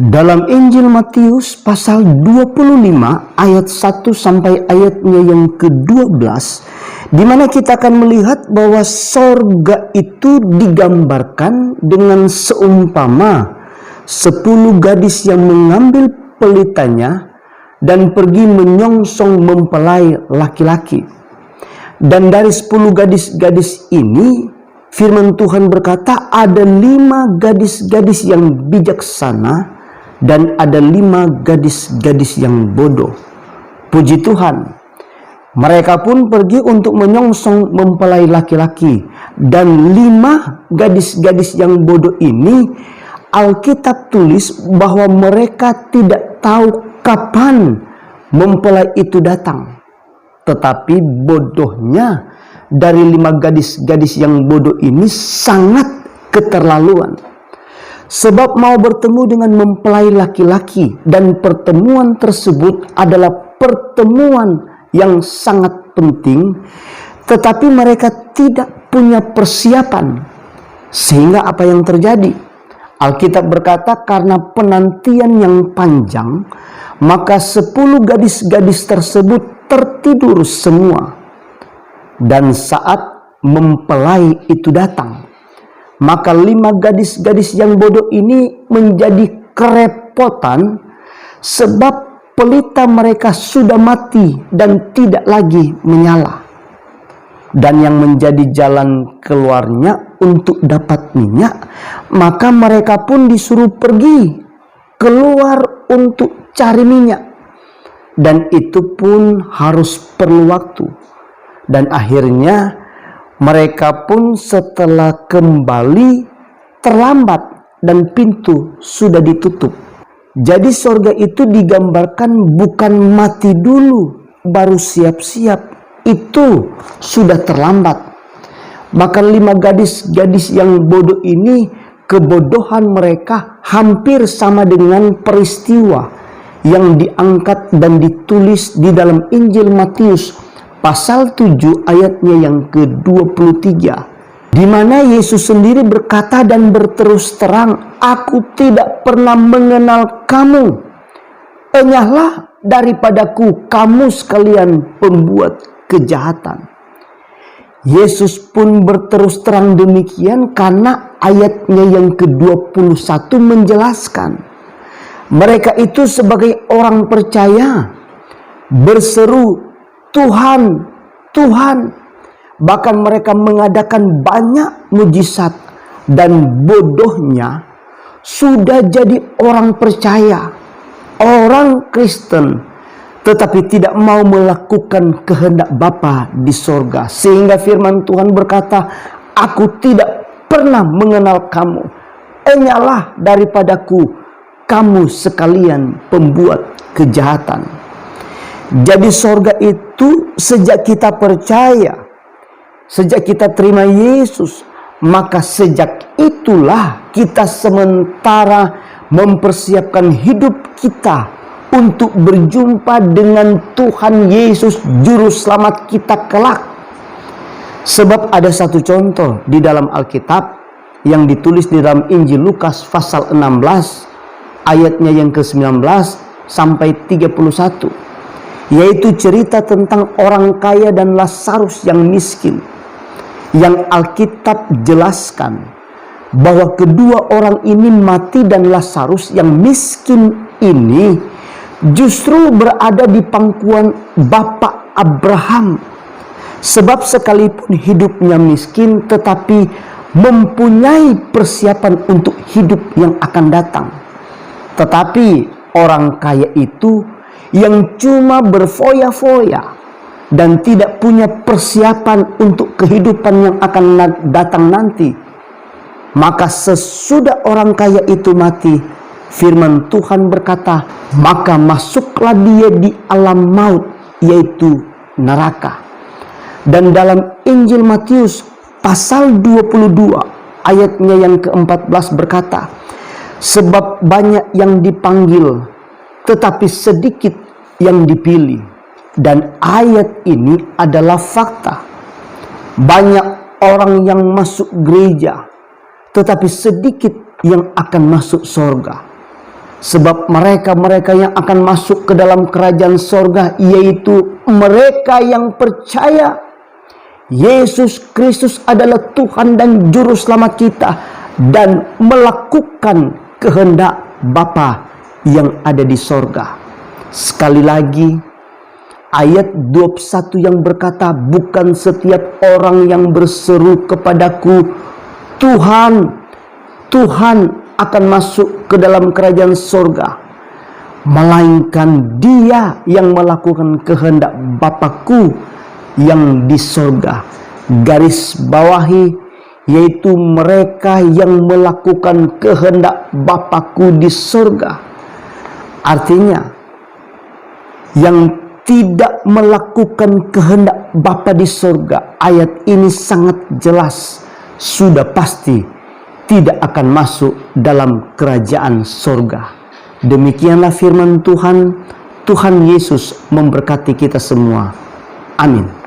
Dalam Injil Matius pasal 25 ayat 1 sampai ayatnya yang ke-12, di mana kita akan melihat bahwa sorga itu digambarkan dengan seumpama 10 gadis yang mengambil pelitanya dan pergi menyongsong mempelai laki-laki. Dan dari 10 gadis-gadis ini, firman Tuhan berkata ada 5 gadis-gadis yang bijaksana dan ada 5 gadis-gadis yang bodoh. Puji Tuhan, mereka pun pergi untuk menyongsong mempelai laki-laki. Dan 5 gadis-gadis yang bodoh ini, Alkitab tulis bahwa mereka tidak tahu kapan mempelai itu datang. Tetapi bodohnya dari 5 gadis-gadis yang bodoh ini sangat keterlaluan. Sebab mau bertemu dengan mempelai laki-laki, dan pertemuan tersebut adalah pertemuan yang sangat penting, tetapi mereka tidak punya persiapan. Sehingga apa yang terjadi? Alkitab berkata karena penantian yang panjang, maka 10 gadis-gadis tersebut tertidur semua. Dan saat mempelai itu datang, maka 5 gadis-gadis yang bodoh ini menjadi kerepotan sebab pelita mereka sudah mati dan tidak lagi menyala. Dan yang menjadi jalan keluarnya untuk dapat minyak, maka mereka pun disuruh pergi keluar untuk cari minyak. Dan itu pun harus perlu waktu. Dan akhirnya mereka pun setelah kembali terlambat dan pintu sudah ditutup. Jadi sorga itu digambarkan bukan mati dulu baru siap-siap. Itu sudah terlambat. Bahkan 5 gadis-gadis yang bodoh ini, kebodohan mereka hampir sama dengan peristiwa yang diangkat dan ditulis di dalam Injil Matius pasal 7 ayatnya yang ke-23, di mana Yesus sendiri berkata dan berterus terang, "Aku tidak pernah mengenal kamu. Enyahlah daripadaku, kamu sekalian pembuat kejahatan." Yesus pun berterus terang demikian karena ayatnya yang ke-21 menjelaskan, mereka itu sebagai orang percaya berseru, "Tuhan, Tuhan." Bahkan mereka mengadakan banyak mujizat, dan bodohnya sudah jadi orang percaya, orang Kristen, tetapi tidak mau melakukan kehendak Bapa di sorga. Sehingga firman Tuhan berkata, "Aku tidak pernah mengenal kamu. Enyahlah daripadaku, kamu sekalian pembuat kejahatan." Jadi sorga itu sejak kita percaya, sejak kita terima Yesus, maka sejak itulah kita sementara mempersiapkan hidup kita untuk berjumpa dengan Tuhan Yesus Juru Selamat kita kelak. Sebab ada satu contoh di dalam Alkitab yang ditulis di dalam Injil Lukas pasal 16 ayatnya yang ke-19 sampai 31. Yaitu cerita tentang orang kaya dan Lazarus yang miskin. Yang Alkitab jelaskan bahwa kedua orang ini mati, dan Lazarus yang miskin ini justru berada di pangkuan Bapak Abraham. Sebab sekalipun hidupnya miskin, tetapi mempunyai persiapan untuk hidup yang akan datang. Tetapi orang kaya itu yang cuma berfoya-foya dan tidak punya persiapan untuk kehidupan yang akan datang nanti, maka sesudah orang kaya itu mati, firman Tuhan berkata, maka masuklah dia di alam maut, yaitu neraka. Dan dalam Injil Matius pasal 22 ayatnya yang ke-14 berkata, "Sebab banyak yang dipanggil, tetapi sedikit yang dipilih." Dan ayat ini adalah fakta. Banyak orang yang masuk gereja, tetapi sedikit yang akan masuk sorga. Sebab mereka-mereka yang akan masuk ke dalam kerajaan sorga, yaitu mereka yang percaya Yesus Kristus adalah Tuhan dan Juru Selamat kita, dan melakukan kehendak Bapa yang ada di sorga. Sekali lagi, ayat 21 yang berkata, bukan setiap orang yang berseru kepadaku, Tuhan, Tuhan, akan masuk ke dalam kerajaan sorga, melainkan dia yang melakukan kehendak Bapakku yang di sorga. Garis bawahi, yaitu mereka yang melakukan kehendak Bapakku di sorga. Artinya, yang tidak melakukan kehendak Bapa di sorga, ayat ini sangat jelas, sudah pasti tidak akan masuk dalam kerajaan sorga. Demikianlah firman Tuhan. Tuhan Yesus memberkati kita semua. Amin.